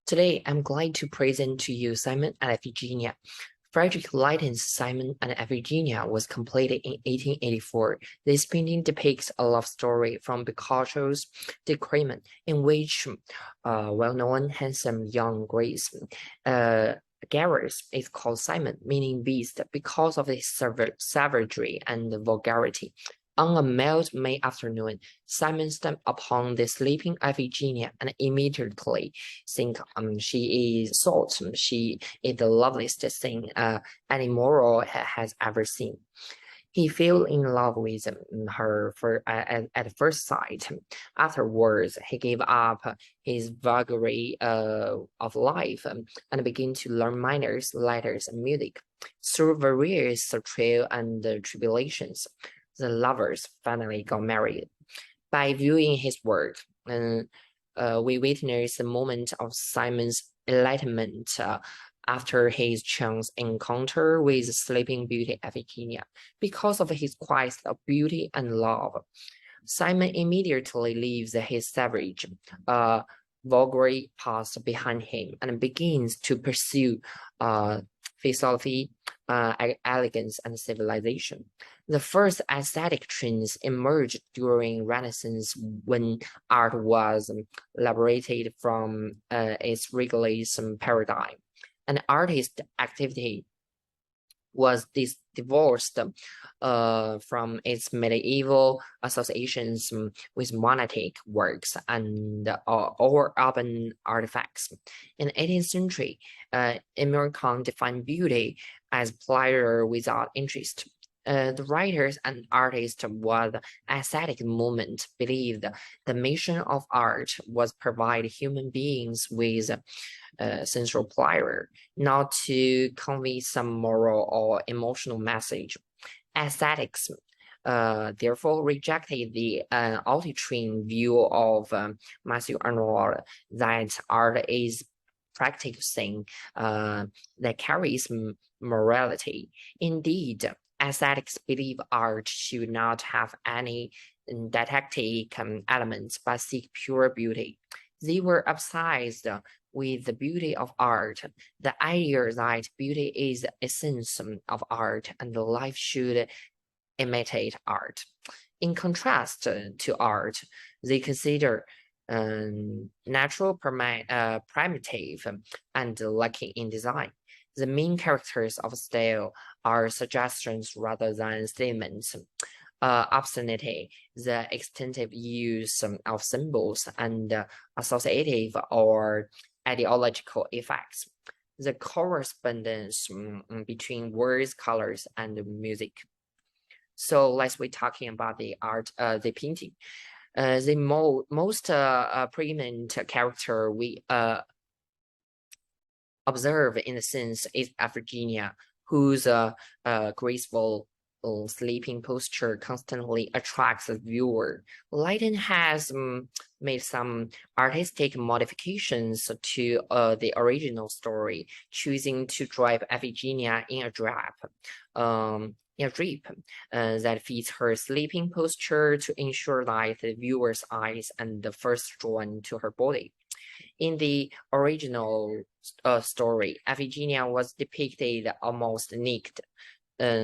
Today, I'm glad to present to you Cymon and Iphigenia. Frederick Leighton's Cymon and Iphigenia was completed in 1884. This painting depicts a love story from Boccaccio's De Cymon, in which well-known handsome young Grace Garrus is called Cymon, meaning beast, because of his savagery and vulgarity. On a mild May afternoon, Cymon stepped upon the sleeping Iphigenia and immediately think she is thought she is the loveliest thing any mortal has ever seen. He fell in love with her at first sight. Afterwards, he gave up his vagary of life and began to learn manners, letters, and music. Through various trials and tribulations, the lovers finally got married. By viewing his work, we witness the moment of Cymon's enlightenment after his chance encounter with Sleeping Beauty Iphigenia. Because of his quest of beauty and love, Cymon immediately leaves his savage, vulgar past behind him and begins to pursue philosophy, elegance, and civilization. The first aesthetic trends emerged during Renaissance when art was liberated from its legalism paradigm, and artist activity was divorced from its medieval associations with monastic works and or urban artifacts. In the 18th century, American defined beauty as pleasure without interest. The writers and artists was aesthetic movement believed the mission of art was provide human beings with sensual pleasure, not to convey some moral or emotional message. Aesthetics therefore rejected the ultra-trained view of Matthew Arnold that art is practical thing that carries morality. Indeed, aesthetics believe art should not have any didactic elements but seek pure beauty. They were obsessed with the beauty of art, the idea that beauty is the essence of art and life should imitate art. In contrast to art, they consider natural primitive and lacking in design. The main characters of style are suggestions rather than statements. Obscenity, the extensive use of symbols and associative or ideological effects. The correspondence between words, colors, and music. So let's be talking about the art, the painting. The most preeminent character we observe in the sense is Iphigenia, whose graceful sleeping posture constantly attracts the viewer. Leighton has made some artistic modifications to the original story, choosing to drive Iphigenia in a drape. That fits her sleeping posture to ensure that the viewer's eyes and the first drawn to her body. In the original story, Iphigenia was depicted almost naked.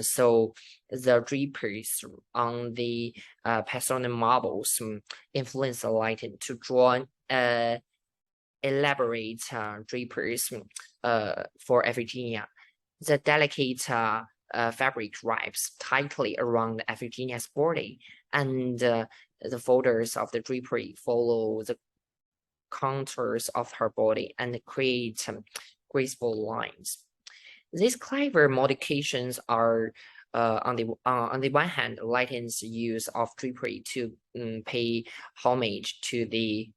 So the drapers on the Pasonian marbles influenced Leighton to draw elaborate drapers for Iphigenia. The delicate fabric wraps tightly around Iphigenia's body, and the folders of the drapery follow the contours of her body and create graceful lines. These clever modifications are, on the one hand, Leighton's use of drapery to pay homage to the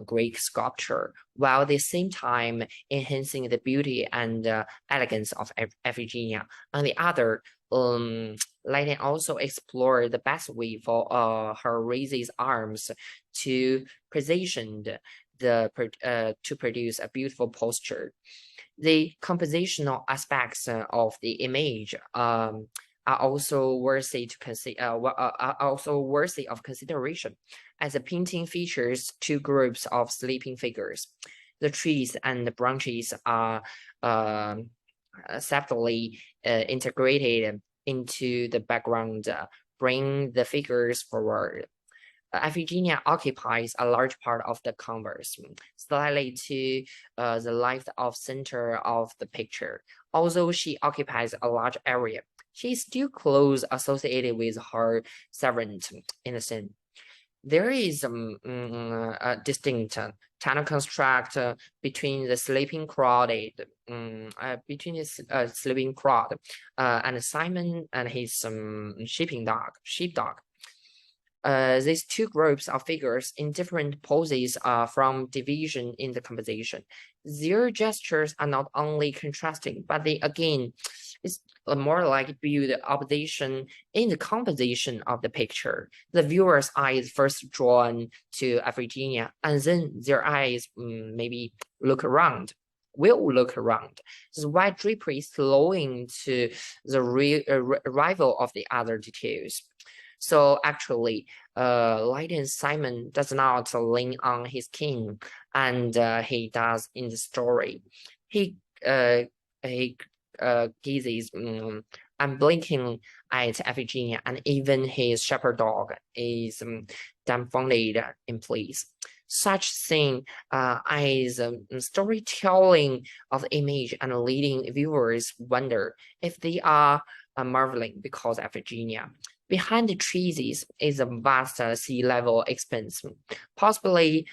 Greek sculpture, while at the same time enhancing the beauty and elegance of Iphigenia. On the other, Leighton also explored the best way for her raised arms to position to produce a beautiful posture. The compositional aspects of the image are also worthy to consider. Are also worthy of consideration, as the painting features two groups of sleeping figures. The trees and the branches are separately integrated into the background, bring the figures forward. Iphigenia occupies a large part of the canvas, slightly to the left of center of the picture. Although she occupies a large area, she is still close associated with her servant in the scene. There is a distinct tunnel construct between the sleeping crowd, and Cymon and his sheepdog. These two groups of figures in different poses from division in the composition. Their gestures are not only contrasting, but they again, it's more like build opposition in the composition of the picture. The viewer's eyes first drawn to Iphigenia, and then their eyes maybe will look around. The white drapery slowing to the arrival of the other details. So actually, Leighton's Cymon does not lean on his king, and he does in the story. He gazes unblinking at Iphigenia, and even his shepherd dog is dumbfounded in place. Such thing as storytelling of the image and leading viewers wonder if they are marveling because Iphigenia. Behind the trees is a vast sea-level expanse, possibly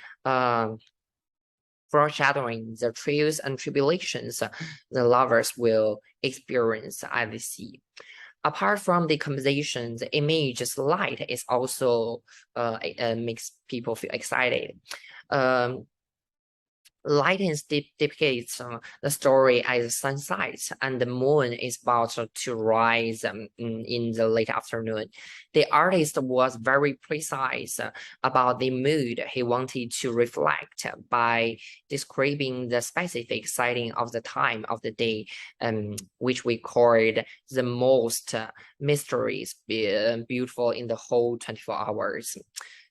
foreshadowing the trials and tribulations the lovers will experience at the sea. Apart from the composition, the image's light is also makes people feel excited. Lightens depicts the story as sunset, and the moon is about to rise in the late afternoon. The artist was very precise about the mood he wanted to reflect by describing the specific setting of the time of the day, which we called the most mysterious, beautiful in the whole 24 hours.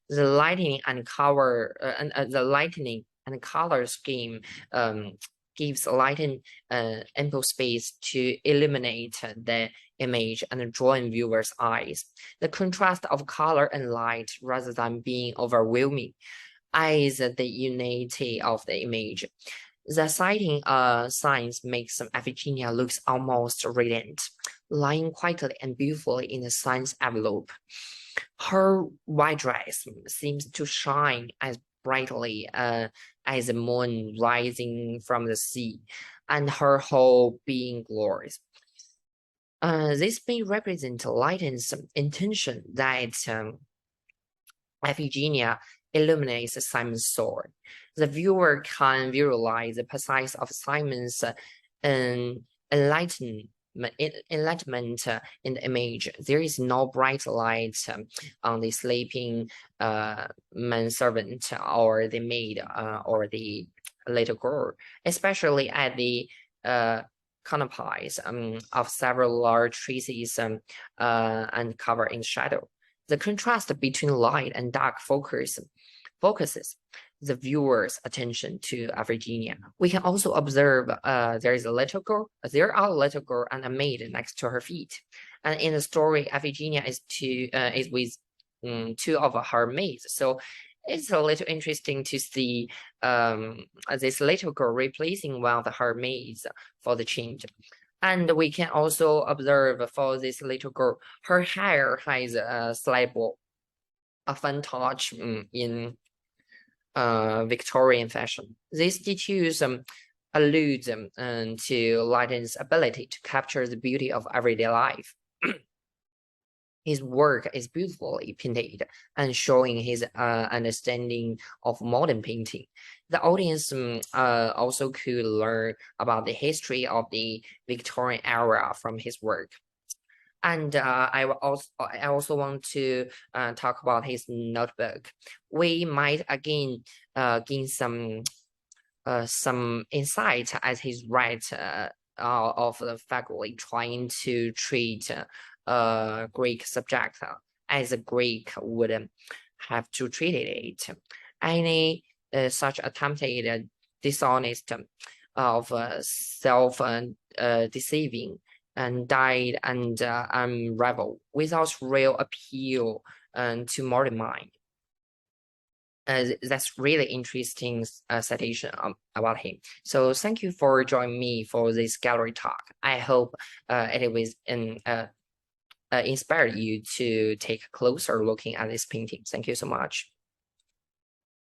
The lighting and color scheme gives lighting ample space to illuminate the image and draw in viewers' eyes. The contrast of color and light, rather than being overwhelming, adds the unity of the image. The sighting signs makes Iphigenia looks almost radiant, lying quietly and beautifully in the sun's envelope. Her white dress seems to shine as brightly as the moon rising from the sea, and her whole being glorious. This may represent Leighton's intention that Iphigenia illuminates Cymon's sword. The viewer can visualize the precise of Cymon's enlightenment in the image. There is no bright light on the sleeping manservant or the maid or the little girl, especially at the canopies of several large trees and covered in shadow. The contrast between light and dark focuses the viewer's attention to Iphigenia. We can also observe there are a little girl and a maid next to her feet. And in the story, Iphigenia is with two of her maids. So it's a little interesting to see this little girl replacing one of her maids for the change. And we can also observe for this little girl, her hair has a slight bob, a fun touch in Victorian fashion. These details allude to Leighton's ability to capture the beauty of everyday life. His work is beautifully painted and showing his understanding of modern painting. The audience also could learn about the history of the Victorian era from his work. And I also want to talk about his notebook. We might again gain some insight as he's right of the faculty trying to treat Greek subject as a Greek would have to treat it. Any such attempted dishonest, of self deceiving, and died and unraveled without real appeal to modern mind. That's really interesting citation about him. So thank you for joining me for this gallery talk. I hope it was inspired you to take a closer looking at this painting. Thank you so much.